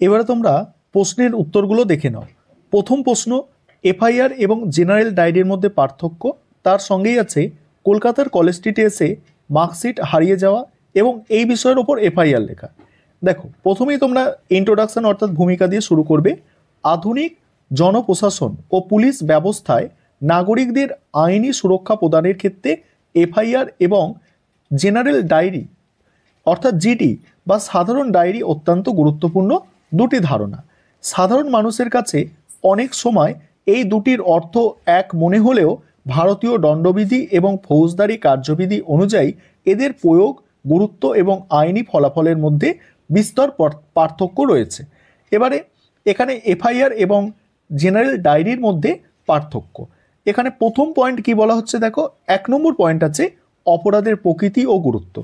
এবারে তোমরা প্রশ্নের উত্তরগুলো দেখে নাও। প্রথম প্রশ্ন, এফআইআর এবং জেনারেল ডায়েরির মধ্যে পার্থক্য। তার সঙ্গেই আছে কলকাতার কলেজ স্ট্রিটে এসে মার্কশিট হারিয়ে যাওয়া এবং এই বিষয়ের ওপর এফআইআর লেখা। দেখো, প্রথমেই তোমরা ইন্ট্রোডাকশন অর্থাৎ ভূমিকা দিয়ে শুরু করবে। আধুনিক জনপ্রশাসন ও পুলিশ ব্যবস্থায় নাগরিকদের আইনি সুরক্ষা প্রদানের ক্ষেত্রে এফআইআর এবং জেনারেল ডায়েরি অর্থাৎ জিডি বা সাধারণ ডায়েরি অত্যন্ত গুরুত্বপূর্ণ দুটি ধারণা। সাধারণ মানুষের কাছে অনেক সময় এই দুটির অর্থ এক মনে হলেও ভারতীয় দণ্ডবিধি এবং ফৌজদারি কার্যবিধি অনুযায়ী এদের প্রয়োগ, গুরুত্ব এবং আইনি ফলাফলের মধ্যে বিস্তর পার্থক্য রয়েছে। এবারে এখানে এফআইআর এবং জেনারেল ডায়েরির মধ্যে পার্থক্য। এখানে প্রথম পয়েন্ট কি বলা হচ্ছে দেখো, 1 নম্বর পয়েন্ট আছে অপরাধের প্রকৃতি ও গুরুত্ব।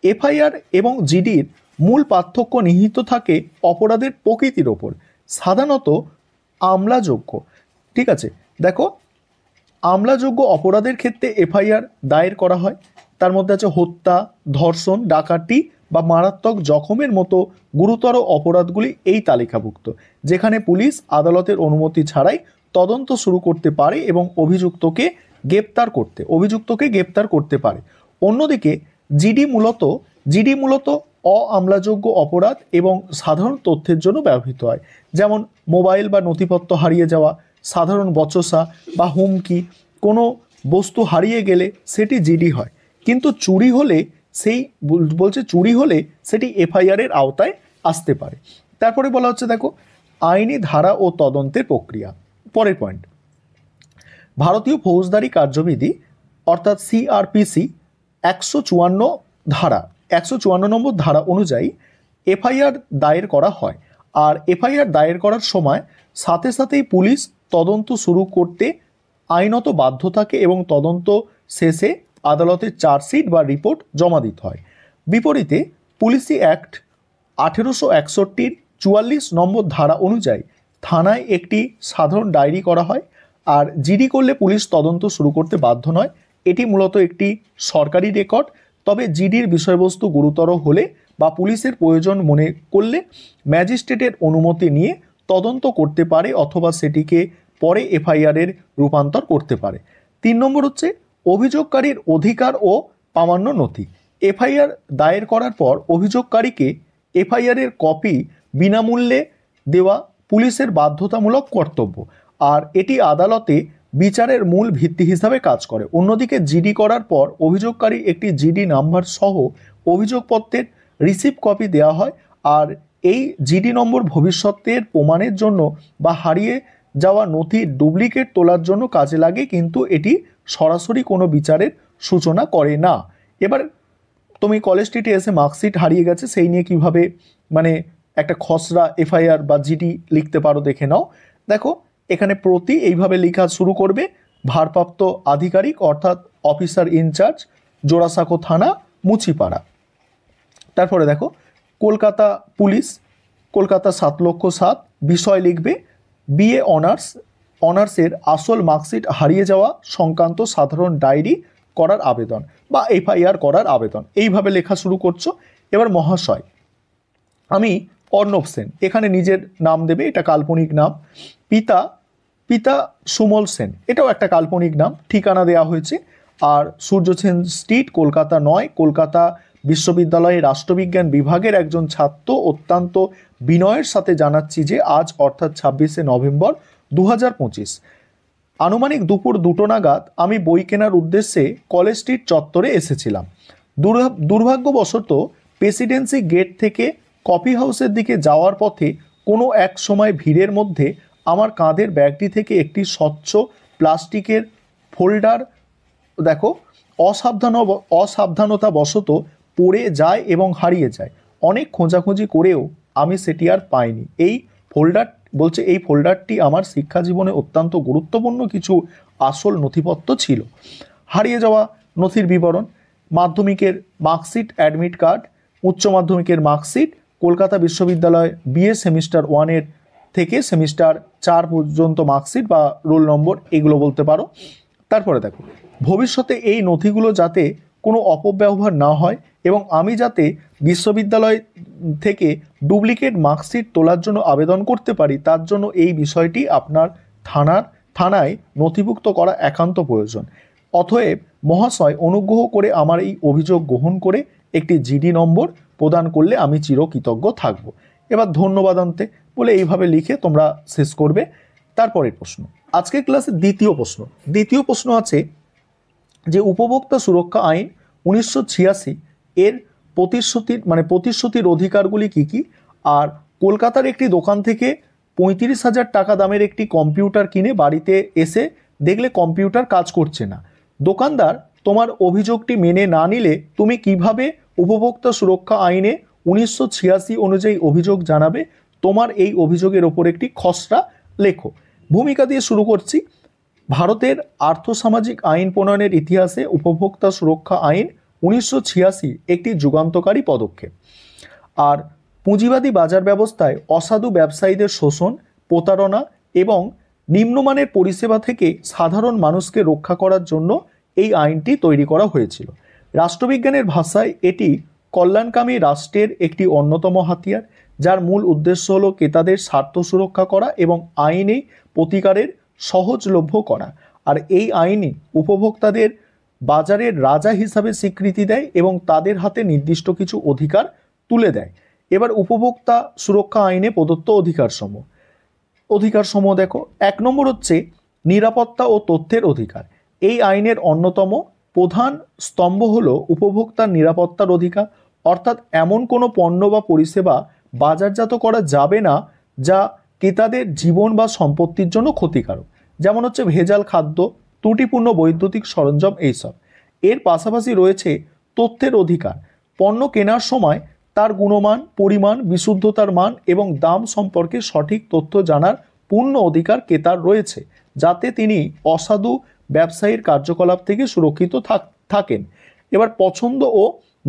এফআইআর এবং জিডির মূল পার্থক্য নিহিত থাকে অপরাধের প্রকৃতির ওপর, সাধারণত আমলাযোগ্য। ঠিক আছে, দেখো, আমলাযোগ্য অপরাধের ক্ষেত্রে এফআইআর দায়ের করা হয়। তার মধ্যে আছে হত্যা, ধর্ষণ, ডাকাতি বা মারাত্মক জখমের মতো গুরুতর অপরাধগুলি এই তালিকাভুক্ত, যেখানে পুলিশ আদালতের অনুমতি ছাড়াই তদন্ত শুরু করতে পারে এবং অভিযুক্তকে গ্রেপ্তার করতে পারে। অন্যদিকে জিডি মূলত অআমলাযোগ্য অপরাধ এবং সাধারণ তথ্যের জন্য ব্যবহৃত হয়, যেমন মোবাইল বা নথিপত্র হারিয়ে যাওয়া, সাধারণ বচসা বা হুমকি। কোনো বস্তু হারিয়ে গেলে সেটি জিডি হয়, কিন্তু চুরি হলে সেটি এফআইআর এর আওতায় আসতে পারে। তারপরে বলা হচ্ছে দেখো, আইনি ধারা ও তদন্তের প্রক্রিয়া। পরের পয়েন্ট, ভারতীয় ফৌজদারি কার্যবিধি অর্থাৎ সিআরপিসি 154 নম্বর ধারা অনুযায়ী এফআইআর দায়ের করা হয়। আর এফআইআর দায়ের করার সময় সাথে সাথেই পুলিশ তদন্ত শুরু করতে আইনত বাধ্য থাকে এবং তদন্ত শেষে আদালতে চার্জশিট বা রিপোর্ট জমা দিতে হয়। বিপরীতে পুলিশি অ্যাক্ট 1861 44 নম্বর ধারা অনুযায়ী থানায় একটি সাধারণ ডায়েরি করা হয়। আর জিডি করলে পুলিশ তদন্ত শুরু করতে বাধ্য নয়, এটি মূলত একটি সরকারি রেকর্ড। তবে জিডির বিষয়বস্তু গুরুতর হলে বা পুলিশের প্রয়োজন মনে করলে ম্যাজিস্ট্রেটের অনুমতি নিয়ে তদন্ত করতে পারে অথবা সেটিকে পরে এফআইআর এর রূপান্তর করতে পারে। 3 নম্বর হচ্ছে অভিযোগকারীর অধিকার ও প্রামাণ্য নথি। এফআইআর দায়ের করার পর অভিযোগকারীকে এফআইআর এর কপি বিনামূল্যে দেওয়া পুলিশের বাধ্যতামূলক কর্তব্য, আর এটি আদালতে বিচারের মূল ভিত্তি হিসাবে কাজ করে। অন্যদিকে জিডি করার পর অভিযোগকারী একটি জিডি নাম্বার সহ অভিযোগপত্রের রিসিপ্ট কপি দেওয়া হয়। আর এই জিডি নম্বর ভবিষ্যতের প্রমাণের জন্য বা হারিয়ে যাওয়া নথির ডুপ্লিকেট তোলার জন্য কাজে লাগে, কিন্তু এটি সরাসরি কোনো বিচারের সূচনা করে না। এবার তুমি কলেজ স্ট্রিটে এসে মার্কশিট হারিয়ে গেছে, সেই নিয়ে কিভাবে একটা খসড়া এফআইআর বা জিডি লিখতে পারো দেখে নাও। দেখো, এখানে প্রতি এইভাবে লেখা শুরু করবে, ভারপ্রাপ্ত আধিকারিক অর্থাৎ অফিসার ইনচার্জ, জোড়াসাঁকো থানা, মুচিপাড়া। তারপরে দেখো, কলকাতা পুলিশ, কলকাতা 7,07,000, বিষয় লিখবে বিএ অনার্সের আসল মার্কশিট হারিয়ে যাওয়া সংক্রান্ত সাধারণ ডায়েরি করার আবেদন বা এফআইআর করার আবেদন, এইভাবে লেখা শুরু করছো। এবার মহাশয়, আমি অর্ণব সেন, এখানে নিজের নাম দেবে, এটা কাল্পনিক নাম। পিতা সুমল সেন, এটাও একটা কাল্পনিক নাম, ঠিকানা দেওয়া হয়েছে। আর সূর্য সেন স্ট্রিট, কলকাতা 9, কলকাতা বিশ্ববিদ্যালয়ের রাষ্ট্রবিজ্ঞান বিভাগের একজন ছাত্র। অত্যন্ত বিনয়ের সাথে জানাচ্ছি যে আজ অর্থাৎ 26শে নভেম্বর 2025 আনুমানিক দুপুর 2টো নাগাদ আমি বই কেনার উদ্দেশ্যে কলেজ স্ট্রিট চত্বরে এসেছিলাম। দুর্ভাগ্যবশত প্রেসিডেন্সি গেট থেকে কফি হাউসের দিকে যাওয়ার পথে কোনো এক সময় ভিড়ের মধ্যে আমার কাঁধের ব্যাগটি থেকে একটি স্বচ্ছ প্লাস্টিকের ফোল্ডার অসাবধানতাবশত পড়ে যায় এবং হারিয়ে যায়। অনেক খোঁজাখুঁজি করেও আমি সেটি আর পাইনি। এই ফোল্ডারটি আমার শিক্ষা জীবনে অত্যন্ত গুরুত্বপূর্ণ কিছু আসল নথিপত্র ছিল। হারিয়ে যাওয়া নথির বিবরণ: মাধ্যমিকের মার্কশিট, অ্যাডমিট কার্ড, উচ্চ মাধ্যমিকের মার্কশিট, কলকাতা বিশ্ববিদ্যালয় বিএ সেমিস্টার 1 থেকে সেমিস্টার 4 পর্যন্ত মার্কশিট বা রোল নম্বর, এগুলো বলতে পারো। তারপরে দেখো, ভবিষ্যতে এই নথিগুলো যাতে কোনো অপব্যবহার না হয় এবং আমি যাতে বিশ্ববিদ্যালয় থেকে ডুপ্লিকেট মার্কশিট তোলার জন্য আবেদন করতে পারি, তার জন্য এই বিষয়টি আপনার থানায় নথিভুক্ত করা একান্ত প্রয়োজন। অতএব মহাশয়, অনুগ্রহ করে আমার এই অভিযোগ গ্রহণ করে একটি জিডি নম্বর প্রদান করলে আমি চিরকৃতজ্ঞ থাকব। এবার ধন্যবাদ আনতে বলে এইভাবে লিখে তোমরা শেষ করবে। তারপরের প্রশ্ন, আজকের ক্লাসে দ্বিতীয় প্রশ্ন আছে যে উপভোক্তা সুরক্ষা আইন 1986 এর প্রতিশ্রুতির অধিকারগুলি কি কি। আর কলকাতার একটি দোকান থেকে 35,000 টাকা দামের একটি কম্পিউটার কিনে বাড়িতে এসে দেখলে কম্পিউটার কাজ করছে না। দোকানদার তোমার অভিযোগটি মেনে না নিলে তুমি কিভাবে উপভোক্তা সুরক্ষা আইনে 1986 অনুযায়ী অভিযোগ জানাবে? তোমার এই অভিযোগের ওপর একটি খসড়া লেখো। ভূমিকা দিয়ে শুরু করছি। ভারতের আর্থসামাজিক আইন প্রণয়নের ইতিহাসে উপভোক্তা সুরক্ষা আইন 1986 একটি যুগান্তকারী পদক্ষেপ। আর পুঁজিবাদী বাজার ব্যবস্থায় অসাধু ব্যবসায়ীদের শোষণ, প্রতারণা এবং নিম্নমানের পরিষেবা থেকে সাধারণ মানুষকে রক্ষা করার জন্য এই আইনটি তৈরি করা হয়েছিল। রাষ্ট্রবিজ্ঞানের ভাষায় এটি কল্যাণকামী রাষ্ট্রের একটি অন্যতম হাতিয়ার, যার মূল উদ্দেশ্য হল ক্রেতাদের স্বার্থ সুরক্ষা করা এবং আইনি প্রতিকারের সহজলভ্য করা। আর এই আইনই উপভোক্তাদের বাজারের রাজা হিসাবে স্বীকৃতি দেয় এবং তাদের হাতে নির্দিষ্ট কিছু অধিকার তুলে দেয়। এবার উপভোক্তা সুরক্ষা আইনে প্রদত্ত অধিকারসমূহ দেখো। 1 নম্বর হচ্ছে নিরাপত্তা ও তথ্যের অধিকার। এই আইনের অন্যতম প্রধান স্তম্ভ হলো উপভোক্তার নিরাপত্তার অধিকার, অর্থাৎ এমন কোনো পণ্য বা পরিষেবা বাজারজাত করা যাবে না যা ক্রেতাদের জীবন বা সম্পত্তির জন্য ক্ষতিকারক, যেমন হচ্ছে ভেজাল খাদ্য, ত্রুটিপূর্ণ বৈদ্যুতিক সরঞ্জাম এইসব। এর পাশাপাশি রয়েছে তথ্যের অধিকার। পণ্য কেনার সময় তার গুণমান, পরিমাণ, বিশুদ্ধতার মান এবং দাম সম্পর্কে সঠিক তথ্য জানার পূর্ণ অধিকার ক্রেতার রয়েছে, যাতে তিনি অসাধু ব্যবসায়ীর কার্যকলাপ থেকে সুরক্ষিত থাকেন। এবার পছন্দ ও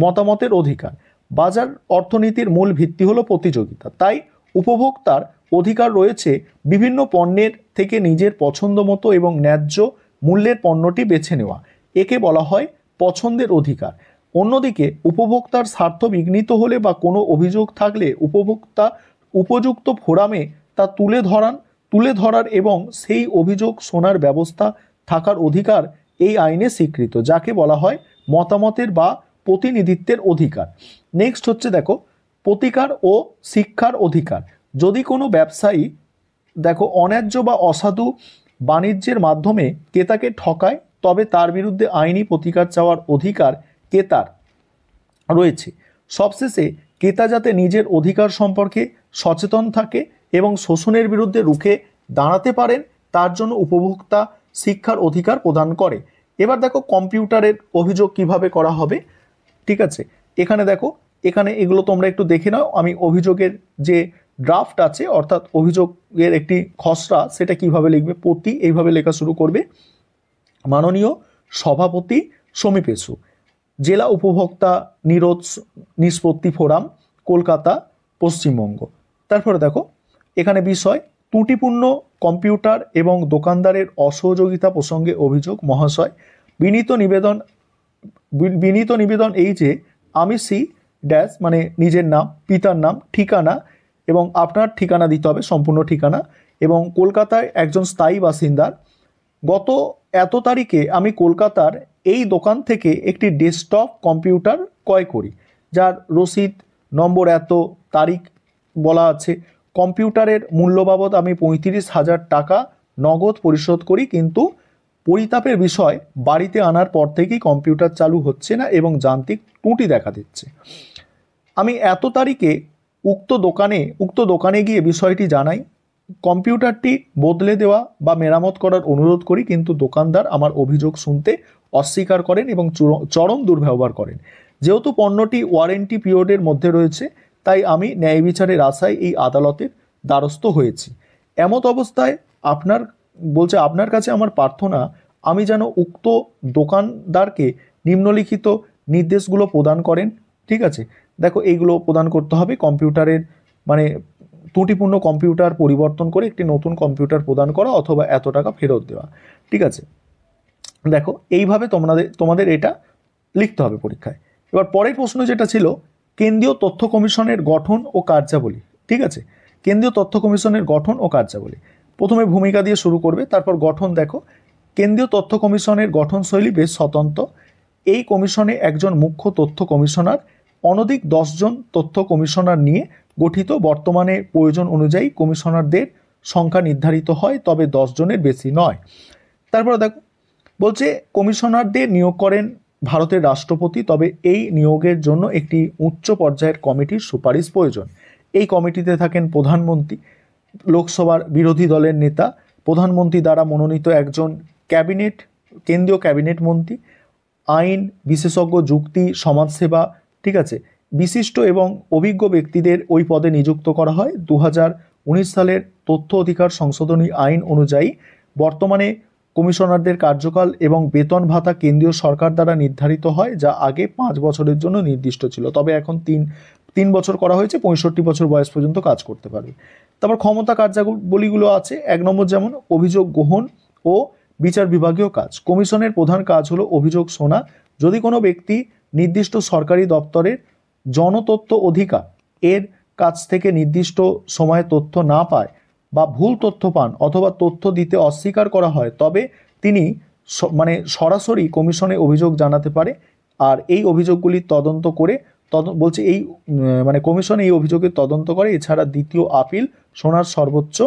মতামতের অধিকার। বাজার অর্থনীতির মূল ভিত্তি হলো প্রতিযোগিতা, তাই উপভোক্তার অধিকার রয়েছে বিভিন্ন পণ্যের থেকে নিজের পছন্দ মতো এবং ন্যায্য মূল্যের পণ্যটি বেছে নেওয়া। একে বলা হয় পছন্দের অধিকার। অন্যদিকে উপভোক্তার স্বার্থ বিঘ্নিত হলে বা কোনো অভিযোগ থাকলে উপভোক্তা উপযুক্ত ফোরামে তা তুলে ধরার এবং সেই অভিযোগ শোনার ব্যবস্থা থাকার অধিকার এই আইনে স্বীকৃত, যাকে বলা হয় মতামতের বা প্রতিনিধিত্বের অধিকার। নেক্সট হচ্ছে দেখো প্রতিকার ও শিক্ষার অধিকার। যদি কোনো ব্যবসায়ী অন্যায্য বা অসাধু বাণিজ্যের মাধ্যমে ক্রেতাকে ঠকায়, তবে তার বিরুদ্ধে আইনি প্রতিকার চাওয়ার অধিকার ক্রেতার রয়েছে। সবশেষে ক্রেতা যাতে নিজের অধিকার সম্পর্কে সচেতন থাকে এবং শোষণের বিরুদ্ধে রুখে দাঁড়াতে পারেন, তার জন্য উপভোক্তা শিক্ষার অধিকার প্রদান করে। এবার দেখো কম্পিউটারের অভিযোগ কিভাবে করা হবে। ঠিক আছে, এখানে এগুলো তোমরা একটু দেখে নাও। আমি অভিযোগের যে ড্রাফট আছে, অর্থাৎ অভিযোগের একটি খসড়া, সেটা কিভাবে লিখবে। এইভাবে লেখা শুরু করবে। মাননীয় সভাপতি সমীপেশু, জেলা উপভোক্তা নিষ্পত্তি ফোরাম, কলকাতা, পশ্চিমবঙ্গ। তারপরে দেখো এখানে বিষয় ত্রুটিপূর্ণ কম্পিউটার এবং দোকানদারের অসহযোগিতা প্রসঙ্গে অভিযোগ। মহাশয়, বিনীত নিবেদন এই যে আমি সি ড্যাশ মানে নিজের নাম, পিতার নাম, ঠিকানা এবং আপনার ঠিকানা দিতে হবে, সম্পূর্ণ ঠিকানা, এবং কলকাতায় একজন স্থায়ী বাসিন্দার। গত এত তারিখে আমি কলকাতার এই দোকান থেকে একটি ডেস্কটপ কম্পিউটার ক্রয় করি, যার রসিদ নম্বর এত, তারিখ বলা আছে। কম্পিউটারের মূল্য বাবদ আমি 35,000 টাকা নগদ পরিশোধ করি, কিন্তু পরিতাপের বিষয় বাড়িতে আনার পর থেকেই কম্পিউটার চালু হচ্ছে না এবং যান্ত্রিক ত্রুটি দেখা দিচ্ছে। আমি এত তারিখে উক্ত দোকানে গিয়ে বিষয়টি জানাই, কম্পিউটারটি বদলে দেওয়া বা মেরামত করার অনুরোধ করি, কিন্তু দোকানদার আমার অভিযোগ শুনতে অস্বীকার করেন এবং চরম দুর্ব্যবহার করেন। যেহেতু পণ্যটি ওয়ারেন্টি পিরিয়ডের মধ্যে রয়েছে, তাই আমি ন্যায় বিচারের আশায় এই আদালতের দ্বারস্থ হয়েছি। এমত অবস্থায় আপনার কাছে আমার প্রার্থনা, আমি যেন উক্ত দোকানদারকে নিম্নলিখিত নির্দেশগুলো প্রদান করেন। ঠিক আছে, দেখো এইগুলো প্রদান করতে হবে। কম্পিউটারের ত্রুটিপূর্ণ কম্পিউটার পরিবর্তন করে একটি নতুন কম্পিউটার প্রদান করা অথবা এত টাকা ফেরত দেওয়া। ঠিক আছে, দেখো এইভাবে তোমাদের এটা লিখতে হবে পরীক্ষায়। এবার পরের প্রশ্ন যেটা ছিল কেন্দ্রীয় তথ্য কমিশনের গঠন ও কার্যাবলী। ঠিক আছে, কেন্দ্রীয় তথ্য কমিশনের গঠন ও কার্যাবলী। প্রথমে ভূমিকা দিয়ে শুরু করবে, তারপর গঠন দেখো। কেন্দ্রীয় তথ্য কমিশনের গঠনশৈলী বেশ স্বতন্ত্র। এই কমিশনে একজন মুখ্য তথ্য কমিশনার, অনধিক 10 জন তথ্য কমিশনার নিয়ে গঠিত। বর্তমানে প্রয়োজন অনুযায়ী কমিশনারদের সংখ্যা নির্ধারিত হয়, তবে 10 জনের বেশি নয়। তারপরে দেখো বলছে কমিশনারদের নিয়োগ করেন ভারতের রাষ্ট্রপতি, তবে এই নিয়োগের জন্য একটি উচ্চ পর্যায়ের কমিটির সুপারিশ প্রয়োজন। এই কমিটিতে থাকেন প্রধানমন্ত্রী, লোকসভার বিরোধী দলের নেতা, প্রধানমন্ত্রী দ্বারা মনোনীত একজন কেন্দ্রীয় ক্যাবিনেট মন্ত্রী, আইন বিশেষজ্ঞ, যুক্তি, সমাজসেবা, ঠিক আছে, বিশিষ্ট এবং অভিজ্ঞ ব্যক্তিদের ওই পদে নিযুক্ত করা হয়। 2019 সালের তথ্য অধিকার সংশোধনী আইন অনুযায়ী বর্তমানে কমিশনারদের কার্যকাল এবং বেতন ভাতা কেন্দ্রীয় সরকার দ্বারা নির্ধারিত হয়, যা আগে 5 বছরের জন্য নির্দিষ্ট ছিল, তবে এখন তিন বছর করা হয়েছে, 65 বছর বয়স পর্যন্ত কাজ করতে পারবে। তারপর ক্ষমতা কার্যাবলীগুলো আছে। 1 নম্বর যেমন অভিযোগ গ্রহণ ও বিচার বিভাগীয় কাজ। কমিশনের প্রধান কাজ হলো অভিযোগ শোনা। যদি কোনো ব্যক্তি নির্দিষ্ট সরকারি দপ্তরের জনতথ্য অধিকার এর কাছ থেকে নির্দিষ্ট সময়ে তথ্য না পায় বা ভুল তথ্য পান অথবা তথ্য দিতে অস্বীকার করা হয়, তবে তিনি সরাসরি কমিশনে অভিযোগ জানাতে পারে। আর এই অভিযোগগুলি তদন্ত করে বলছে এই কমিশন এই অভিযোগের তদন্ত করে। এছাড়া দ্বিতীয় আপিল শোনার সর্বোচ্চ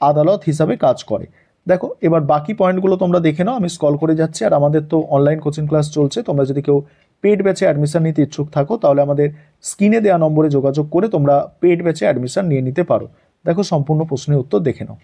আদালত হিসাবে কাজ করে। দেখো এবার বাকি পয়েন্টগুলো তোমরা দেখে নাও, আমি স্ক্রল করে যাচ্ছি। আর আমাদের তো অনলাইন কোচিং ক্লাস চলছে, তোমরা যদি কেউ পেড ব্যাচে অ্যাডমিশন নিতে ইচ্ছুক থাকো তাহলে আমাদের স্ক্রিনে দেওয়া নম্বরে যোগাযোগ করে তোমরা পেড ব্যাচে অ্যাডমিশন নিয়ে নিতে পারো। দেখো সম্পূর্ণ প্রশ্নের উত্তর দেখে নাও।